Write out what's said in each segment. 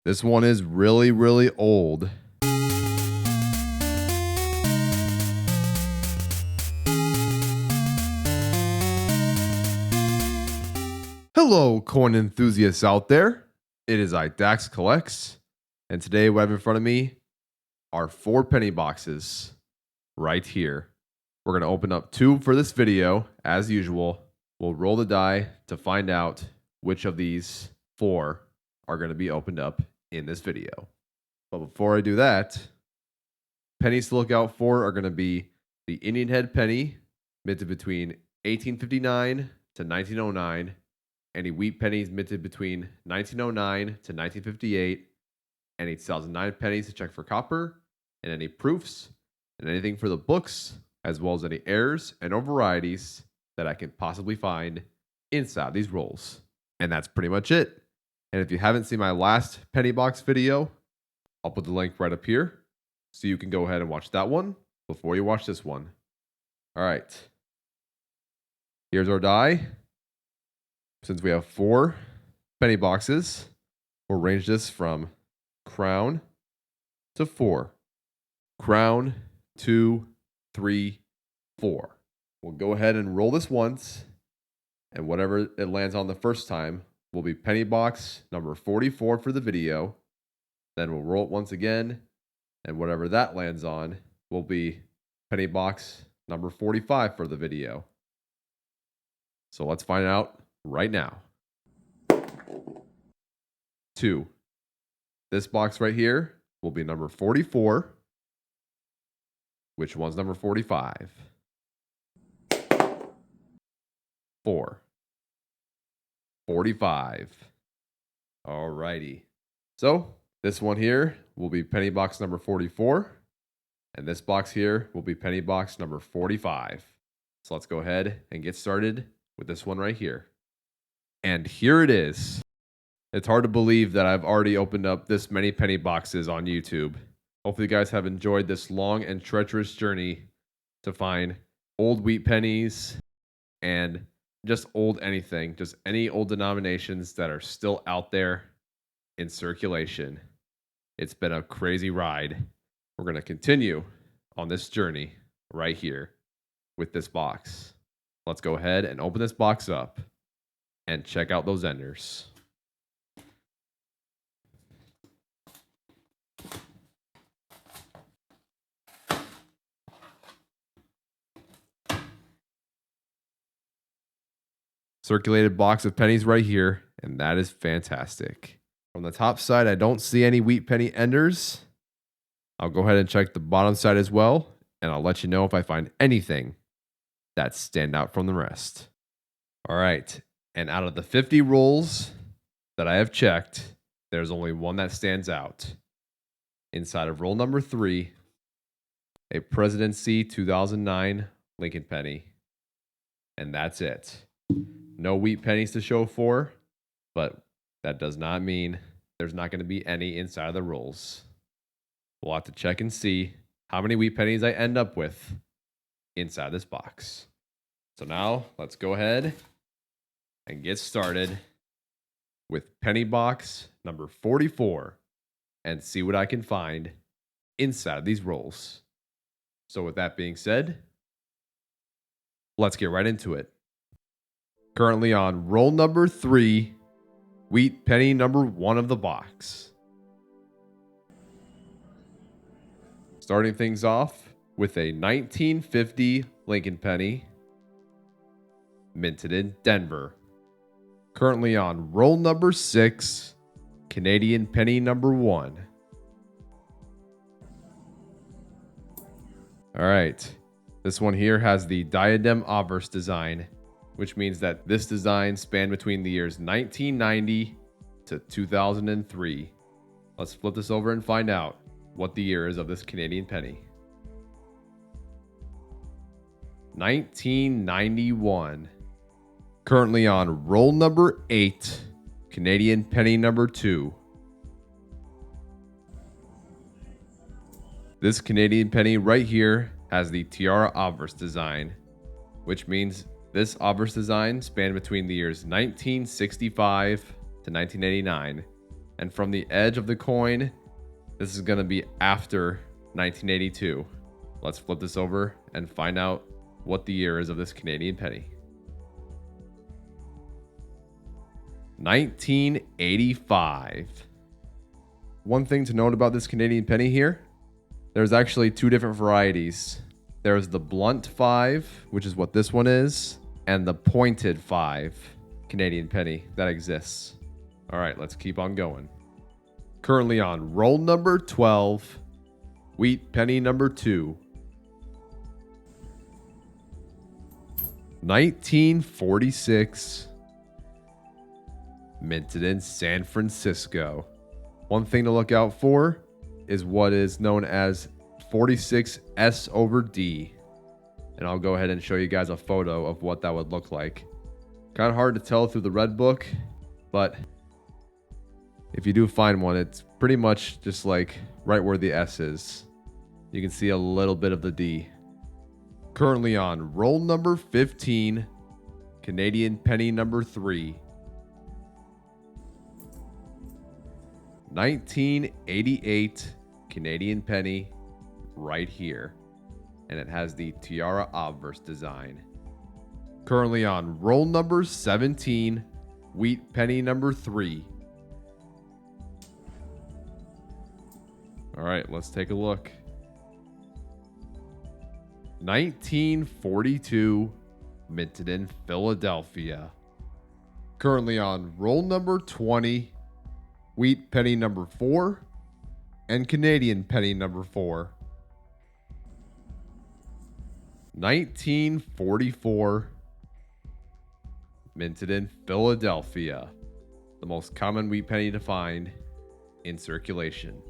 This one is really, really old. Hello, coin enthusiasts out there. It is Dax Collects, and today what I have in front of me are 4 penny boxes right here. We're going to open up 2 for this video, as usual. We'll roll the die to find out which of these 4 are going to be opened up in this video. But before I do that, pennies to look out for are going to be the Indian head penny, minted between 1859 to 1909. Any wheat pennies minted between 1909 to 1958. Any 2009 pennies to check for copper, and any proofs, and anything for the books, as well as any errors and or varieties that I can possibly find inside these rolls. And that's pretty much it. And if you haven't seen my last penny box video, I'll put the link right up here so you can go ahead and watch that one before you watch this one. All right. Here's our die. Since we have 4 penny boxes, we'll arrange this from crown to 4. Crown, 2, 3, 4. We'll go ahead and roll this once, and whatever it lands on the first time will be penny box number 44 for the video. Then we'll roll it once again, and whatever that lands on will be penny box number 45 for the video. So let's find out right now. 2. This box right here will be number 44. Which one's number 45? 4. 45. Alrighty. So this one here will be penny box number 44. And this box here will be penny box number 45. So let's go ahead and get started with this one right here. And here it is. It's hard to believe that I've already opened up this many penny boxes on YouTube. Hopefully you guys have enjoyed this long and treacherous journey to find old wheat pennies and just old anything, just any old denominations that are still out there in circulation. It's been a crazy ride. We're going to continue on this journey right here with this box. Let's go ahead and open this box up and check out those enders. Circulated box of pennies right here, and that is fantastic. From the top side, I don't see any wheat penny enders. I'll go ahead and check the bottom side as well, and I'll let you know if I find anything that stand out from the rest. All right, and out of the 50 rolls that I have checked, there's only one that stands out. Inside of roll number 3, a Presidency 2009 Lincoln penny, and that's it. No wheat pennies to show for, but that does not mean there's not going to be any inside of the rolls. We'll have to check and see how many wheat pennies I end up with inside this box. So now let's go ahead and get started with penny box number 44 and see what I can find inside these rolls. So with that being said, let's get right into it. Currently on roll number 3, wheat penny number 1 of the box. Starting things off with a 1950 Lincoln penny, minted in Denver. Currently on roll number 6, Canadian penny number 1. All right, this one here has the diadem obverse design, which means that this design spanned between the years 1990 to 2003. Let's flip this over and find out what the year is of this Canadian penny. 1991. Currently on roll number 8, Canadian penny number 2. This Canadian penny right here has the tiara obverse design, which means this obverse design spanned between the years 1965 to 1989, And from the edge of the coin, this is going to be after 1982. Let's flip this over and find out what the year is of this Canadian penny. 1985. One thing to note about this Canadian penny here, there's actually two different varieties. There's the blunt 5, which is what this one is, and the pointed 5 Canadian penny that exists. All right, let's keep on going. Currently on roll number 12, wheat penny number 2. 1946. Minted in San Francisco. One thing to look out for is what is known as 46S/D. And I'll go ahead and show you guys a photo of what that would look like. Kind of hard to tell through the red book, but if you do find one, it's pretty much just like right where the S is. You can see a little bit of the D. Currently on roll number 15, Canadian penny number 3. 1988 Canadian penny right here. And it has the tiara obverse design. Currently on roll number 17, wheat penny number 3. All right, let's take a look. 1942, minted in Philadelphia. Currently on roll number 20, wheat penny number 4, and Canadian penny number 4. 1944, minted in Philadelphia. The most common wheat penny to find in circulation.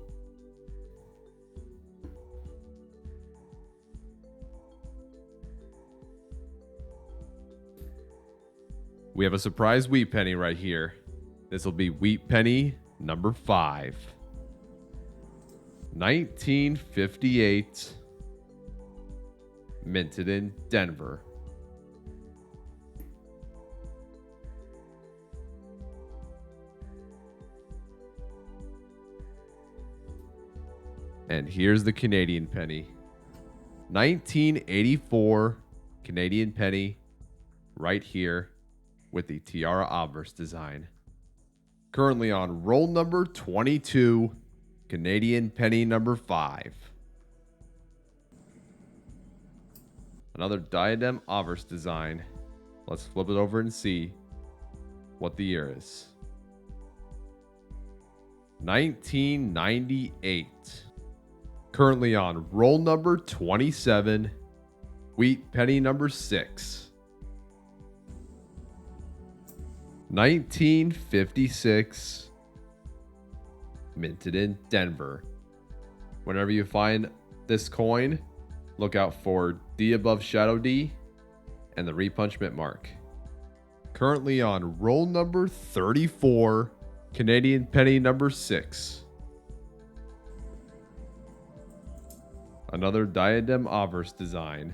We have a surprise wheat penny right here. This will be wheat penny number 5. 1958, minted in Denver. And here's the Canadian penny. 1984 Canadian penny right here with the tiara obverse design. Currently on roll number 22, Canadian penny number 5. Another diadem obverse design. Let's flip it over and see what the year is. 1998. Currently on roll number 27, wheat penny number 6. 1956, minted in Denver. Whenever you find this coin, look out for D above shadow D and the repunch mint mark. Currently on roll number 34, Canadian penny number 6. Another diadem obverse design.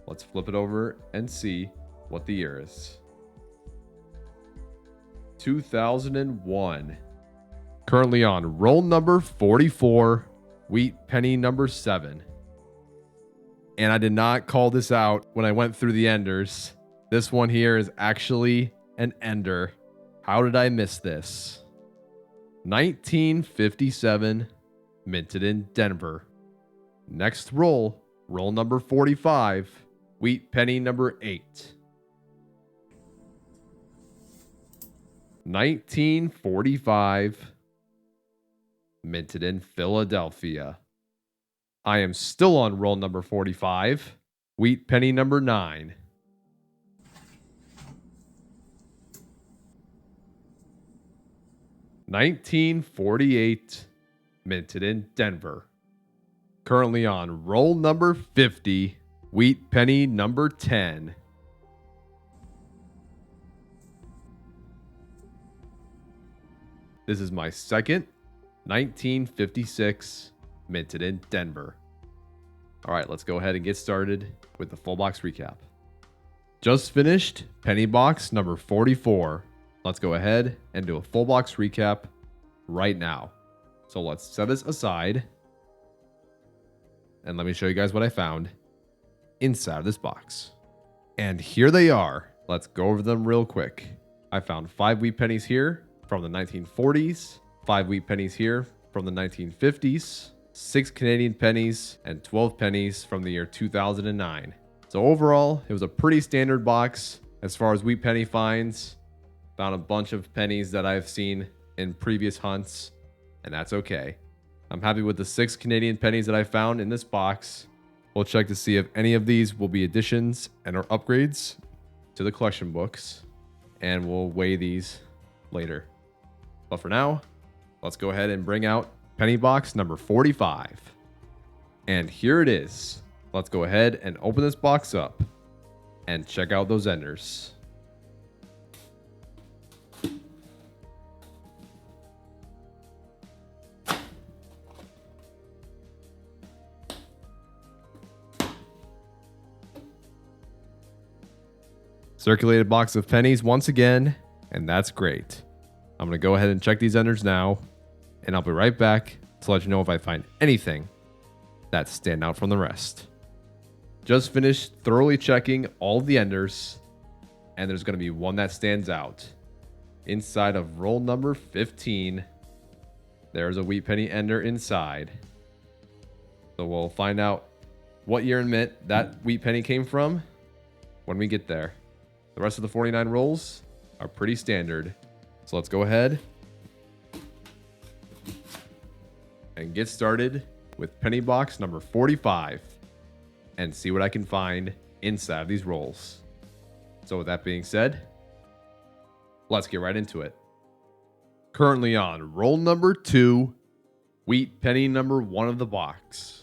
Let's flip it over and see what the year is. 2001. Currently on roll number 44, wheat penny number 7. And I did not call this out when I went through the enders. This one here is actually an ender. How did I miss this? 1957, minted in Denver. Next roll, roll number 45, wheat penny number 8. 1945, minted in Philadelphia. I am still on roll number 45, wheat penny number 9. 1948, minted in Denver. Currently on roll number 50, wheat penny number 10. This is my second, 1956, minted in Denver. All right, let's go ahead and get started with the full box recap. Just finished penny box number 44. Let's go ahead and do a full box recap right now. So let's set this aside. And let me show you guys what I found inside of this box. And here they are. Let's go over them real quick. I found 5 wheat pennies here from the 1940s, 5 wheat pennies here from the 1950s, 6 Canadian pennies, and 12 pennies from the year 2009. So overall, it was a pretty standard box as far as wheat penny finds. Found a bunch of pennies that I've seen in previous hunts, and that's okay. I'm happy with the 6 Canadian pennies that I found in this box. We'll check to see if any of these will be additions and or upgrades to the collection books, and we'll weigh these later. But for now, let's go ahead and bring out penny box number 45. And here it is. Let's go ahead and open this box up and check out those enders. Circulated box of pennies once again, and that's great. I'm going to go ahead and check these enders now, and I'll be right back to let you know if I find anything that stand out from the rest. Just finished thoroughly checking all the enders, and there's going to be one that stands out. Inside of roll number 15, there's a wheat penny ender inside. So we'll find out what year and mint that wheat penny came from when we get there. The rest of the 49 rolls are pretty standard. So let's go ahead and get started with penny box number 45 and see what I can find inside of these rolls. So with that being said, let's get right into it. Currently on roll number 2, wheat penny number 1 of the box.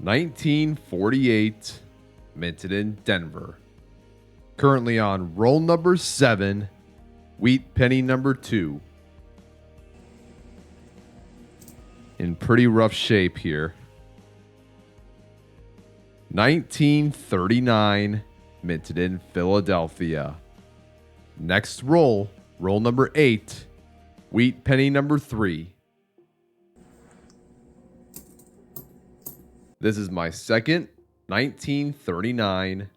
$19.48, minted in Denver. Currently on roll number 7, wheat penny number 2. In pretty rough shape here. $19.39, minted in Philadelphia. Next roll, roll number 8, wheat penny number 3. This is my second, 1939,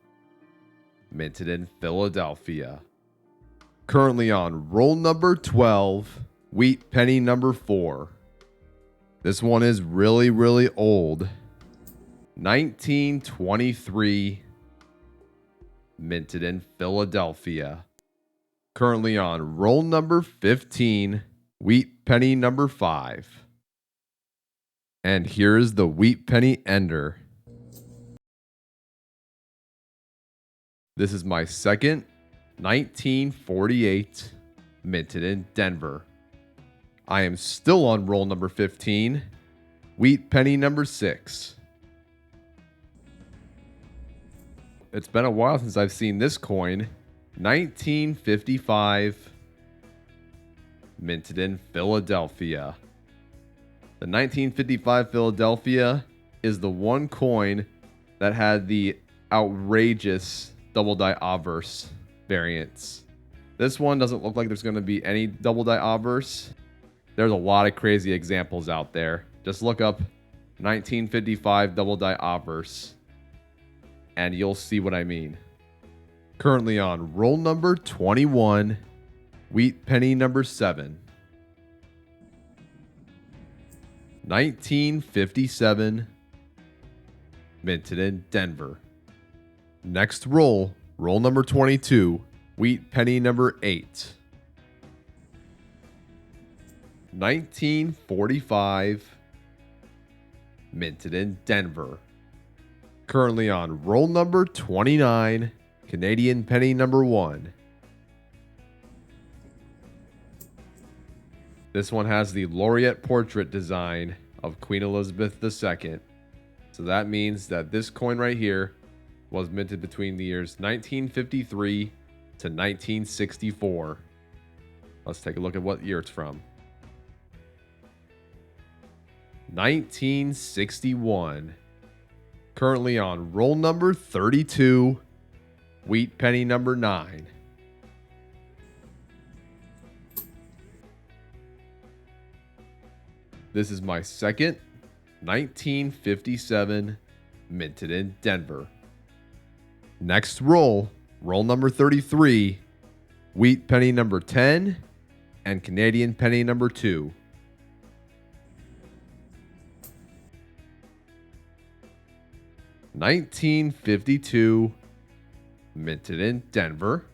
minted in Philadelphia. Currently on roll number 12, wheat penny number 4. This one is really, really old. 1923, minted in Philadelphia. Currently on roll number 15, wheat penny number 5. And here's the wheat penny ender. This is my second, 1948, minted in Denver. I am still on roll number 15, wheat penny number 6. It's been a while since I've seen this coin. 1955, minted in Philadelphia. The 1955 Philadelphia is the one coin that had the outrageous double die obverse variants. This one doesn't look like there's going to be any double die obverse. There's a lot of crazy examples out there. Just look up 1955 double die obverse and you'll see what I mean. Currently on roll number 21, wheat penny number 7. 1957, minted in Denver. Next roll, roll number 22, wheat penny number 8. 1945, minted in Denver. Currently on roll number 29, Canadian penny number 1. This one has the laureate portrait design of Queen Elizabeth II. So that means that this coin right here was minted between the years 1953 to 1964. Let's take a look at what year it's from. 1961. Currently on roll number 32, Wheat penny number 9. This is my second 1957 minted in Denver. Next roll, roll number 33, wheat penny number 10, and Canadian penny number 2. $19.52 minted in Denver.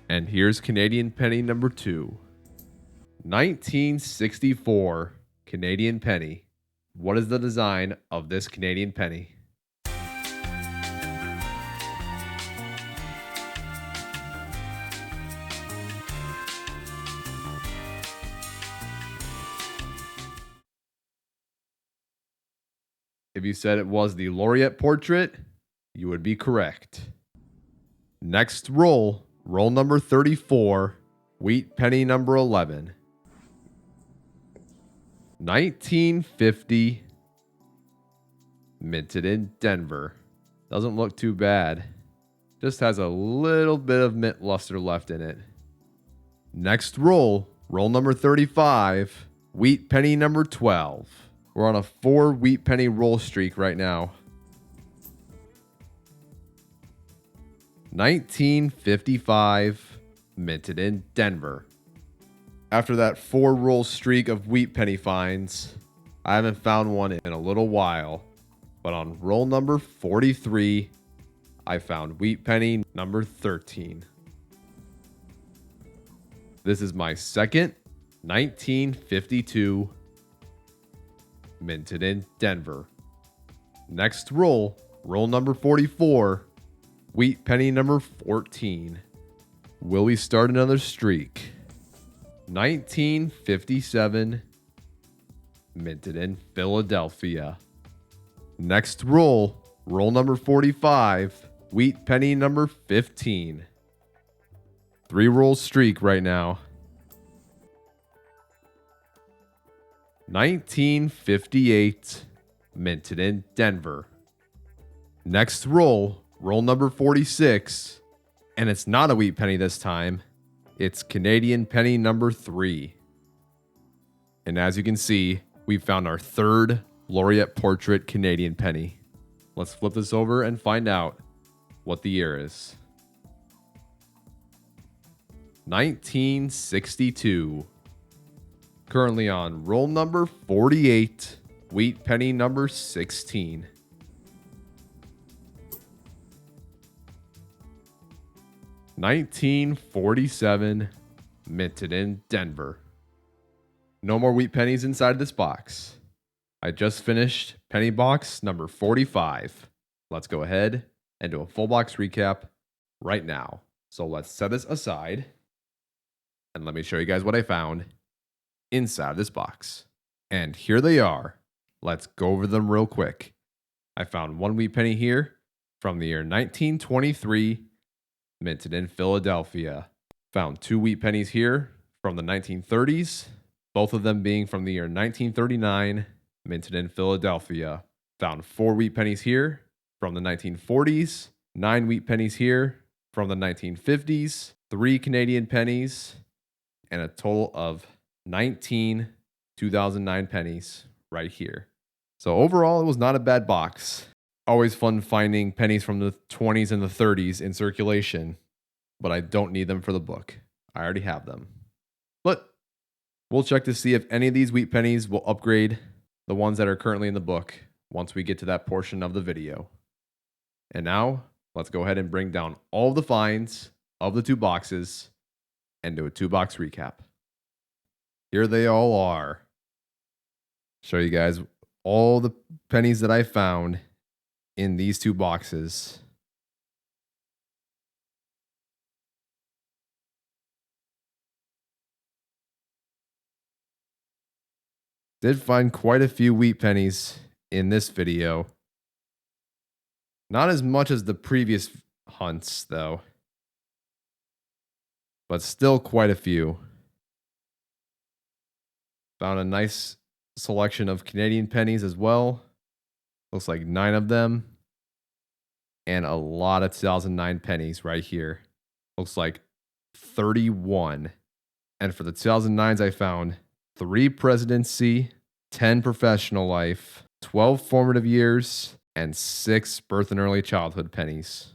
And here's Canadian penny number 2. 1964 Canadian penny. What is the design of this Canadian penny? If you said it was the laureate portrait, you would be correct. Next roll, roll number 34, wheat penny number 11. 1950, minted in Denver. Doesn't look too bad. Just has a little bit of mint luster left in it. Next roll, roll number 35, wheat penny number 12. We're on a 4 wheat penny roll streak right now. 1955, minted in Denver. After that 4 roll streak of wheat penny finds, I haven't found one in a little while. But on roll number 43, I found wheat penny number 13. This is my second 1952 minted in Denver. Next roll, roll number 44, wheat penny number 14. Will we start another streak? 1957, minted in Philadelphia. Next roll, roll number 45, wheat penny number 15. 3 roll streak right now. 1958, minted in Denver. Next roll, roll number 46, and it's not a wheat penny this time. It's Canadian penny number 3. And as you can see, we found our third laureate portrait Canadian penny. Let's flip this over and find out what the year is. 1962. Currently on roll number 48, wheat penny number 16. $19.47, minted in Denver. No more wheat pennies inside this box. I just finished penny box number 45. Let's go ahead and do a full box recap right now. So let's set this aside and let me show you guys what I found inside this box. And here they are. Let's go over them real quick. I found 1 wheat penny here from the year 1923, minted in Philadelphia. Found 2 wheat pennies here from the 1930s, both of them being from the year 1939, minted in Philadelphia. Found 4 wheat pennies here from the 1940s, 9 wheat pennies here from the 1950s, 3 Canadian pennies, and a total of 19 2009 pennies right here. So overall, it was not a bad box. Always fun finding pennies from the 20s and the 30s in circulation, but I don't need them for the book. I already have them. But we'll check to see if any of these wheat pennies will upgrade the ones that are currently in the book once we get to that portion of the video. And now, let's go ahead and bring down all the finds of the 2 boxes and do a 2-box recap. Here they all are. Show you guys all the pennies that I found in these 2 boxes. Did find quite a few wheat pennies in this video. Not as much as the previous hunts, though. But still quite a few. Found a nice selection of Canadian pennies as well. Looks like 9 of them. And a lot of 2009 pennies right here. Looks like 31. And for the 2009s, I found 3 presidency, 10 professional life, 12 formative years, and 6 birth and early childhood pennies.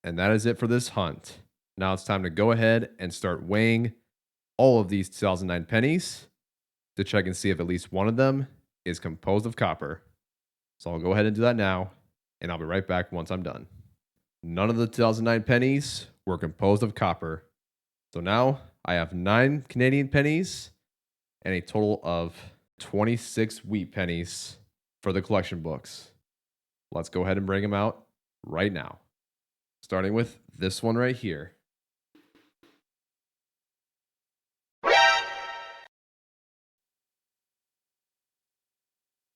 And that is it for this hunt. Now it's time to go ahead and start weighing all of these 2009 pennies to check and see if at least one of them is composed of copper. So I'll go ahead and do that now, and I'll be right back once I'm done. None of the 2009 pennies were composed of copper. So now I have 9 Canadian pennies and a total of 26 wheat pennies for the collection books. Let's go ahead and bring them out right now. Starting with this one right here.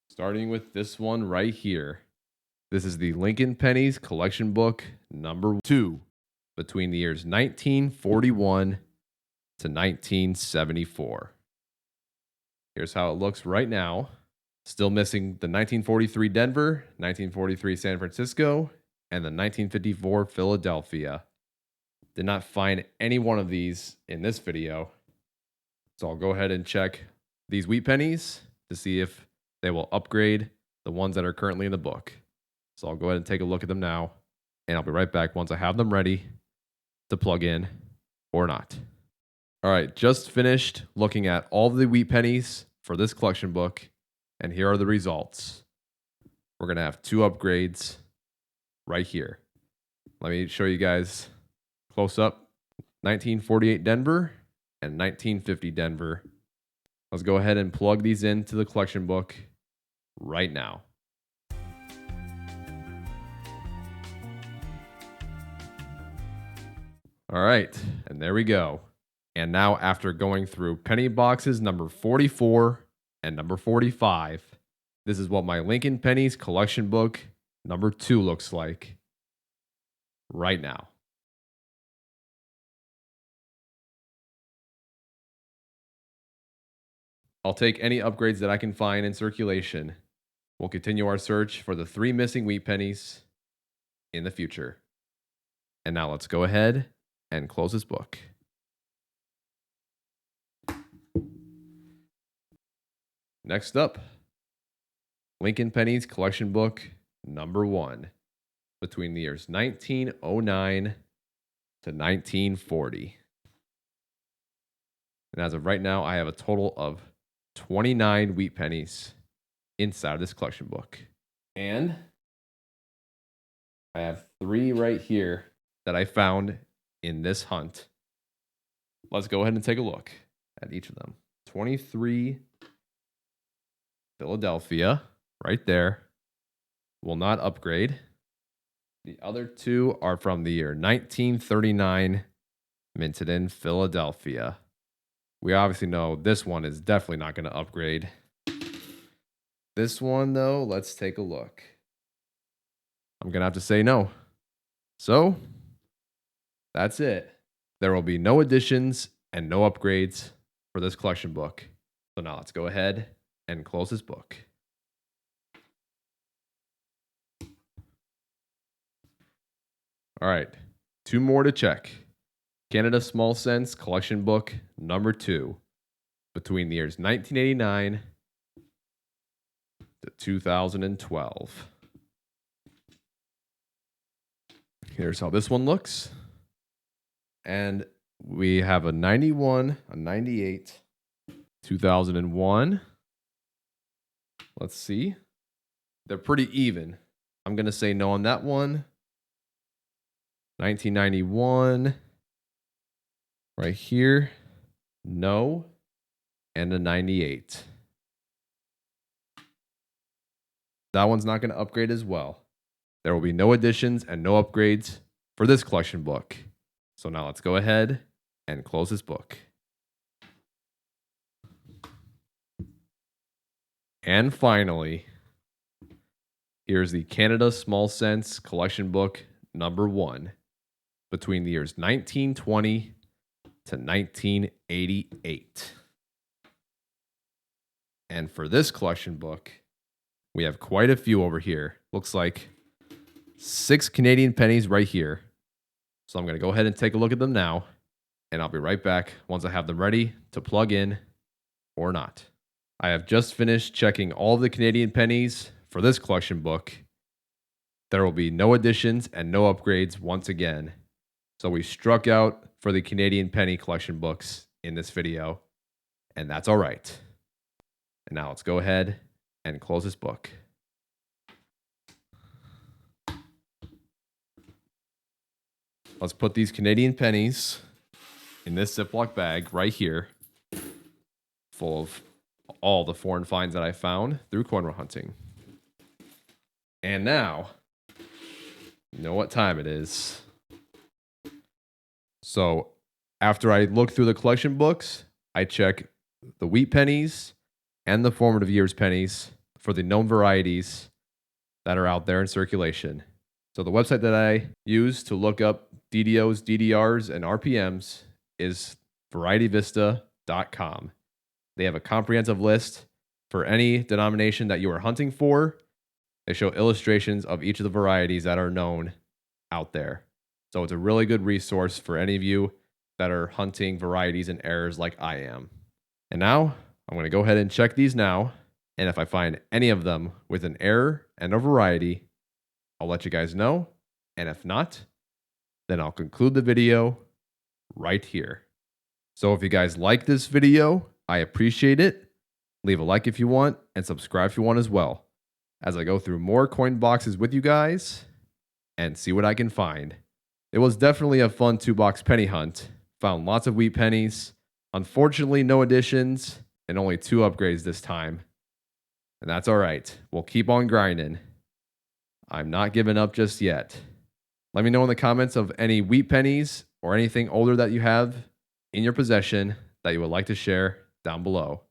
Starting with this one right here. This is the Lincoln Pennies collection book number 2 between the years 1941 to 1974. Here's how it looks right now. Still missing the 1943 Denver, 1943 San Francisco, and the 1954 Philadelphia. Did not find any one of these in this video. So I'll go ahead and check these wheat pennies to see if they will upgrade the ones that are currently in the book. So I'll go ahead and take a look at them now, and I'll be right back once I have them ready to plug in or not. All right, just finished looking at all the wheat pennies for this collection book, and here are the results. We're going to have 2 upgrades right here. Let me show you guys close up. 1948 Denver and 1950 Denver. Let's go ahead and plug these into the collection book right now. All right, and there we go. And now after going through penny boxes number 44 and number 45, this is what my Lincoln Pennies collection book number 2 looks like right now. I'll take any upgrades that I can find in circulation. We'll continue our search for the 3 missing wheat pennies in the future. And now let's go ahead and close this book. Next up, Lincoln Pennies collection book number 1 between the years 1909 to 1940. And as of right now, I have a total of 29 wheat pennies inside of this collection book. And I have 3 right here that I found in this hunt. Let's go ahead and take a look at each of them. 23 Philadelphia, right there, will not upgrade. The other 2 are from the year 1939, minted in Philadelphia. We obviously know this one is definitely not going to upgrade. This one, though, let's take a look. I'm going to have to say no. So, that's it. There will be no additions and no upgrades for this collection book. So now let's go ahead and close this book. All right, 2 more to check. Canada Small Cents collection book number 2 between the years 1989 to 2012. Here's how this one looks. And we have a 91, a 98, 2001. Let's see. They're pretty even. I'm going to say no on that one. 1991. Right here. No. And a 98. That one's not going to upgrade as well. There will be no additions and no upgrades for this collection book. So now let's go ahead and close this book. And finally, here's the Canada Small Cents collection book number 1 between the years 1920 to 1988. And for this collection book, we have quite a few over here. Looks like 6 Canadian pennies right here. So I'm going to go ahead and take a look at them now, and I'll be right back once I have them ready to plug in or not. I have just finished checking all the Canadian pennies for this collection book. There will be no additions and no upgrades once again. So we struck out for the Canadian penny collection books in this video, and that's all right. And now let's go ahead and close this book. Let's put these Canadian pennies in this Ziploc bag right here, full of all the foreign finds that I found through coin hunting. And now, you know what time it is. So after I look through the collection books, I check the wheat pennies and the formative years pennies for the known varieties that are out there in circulation. So the website that I use to look up DDOs, DDRs, and RPMs is varietyvista.com. They have a comprehensive list for any denomination that you are hunting for. They show illustrations of each of the varieties that are known out there. So it's a really good resource for any of you that are hunting varieties and errors like I am. And now I'm going to go ahead and check these now. And if I find any of them with an error and a variety, I'll let you guys know. And if not, then I'll conclude the video right here. So if you guys like this video, I appreciate it. Leave a like if you want and subscribe if you want as well, as I go through more coin boxes with you guys and see what I can find. It was definitely a fun 2-box penny hunt. Found lots of wheat pennies. Unfortunately, no additions and only 2 upgrades this time. And that's all right. We'll keep on grinding. I'm not giving up just yet. Let me know in the comments of any wheat pennies or anything older that you have in your possession that you would like to share down below.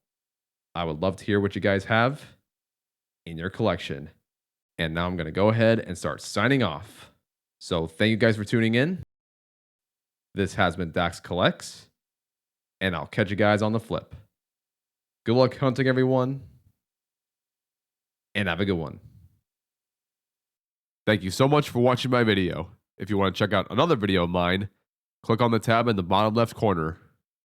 I would love to hear what you guys have in your collection. And now I'm going to go ahead and start signing off. So thank you guys for tuning in. This has been Dax Collects, and I'll catch you guys on the flip. Good luck hunting, everyone, and have a good one. Thank you so much for watching my video. If you want to check out another video of mine, click on the tab in the bottom left corner.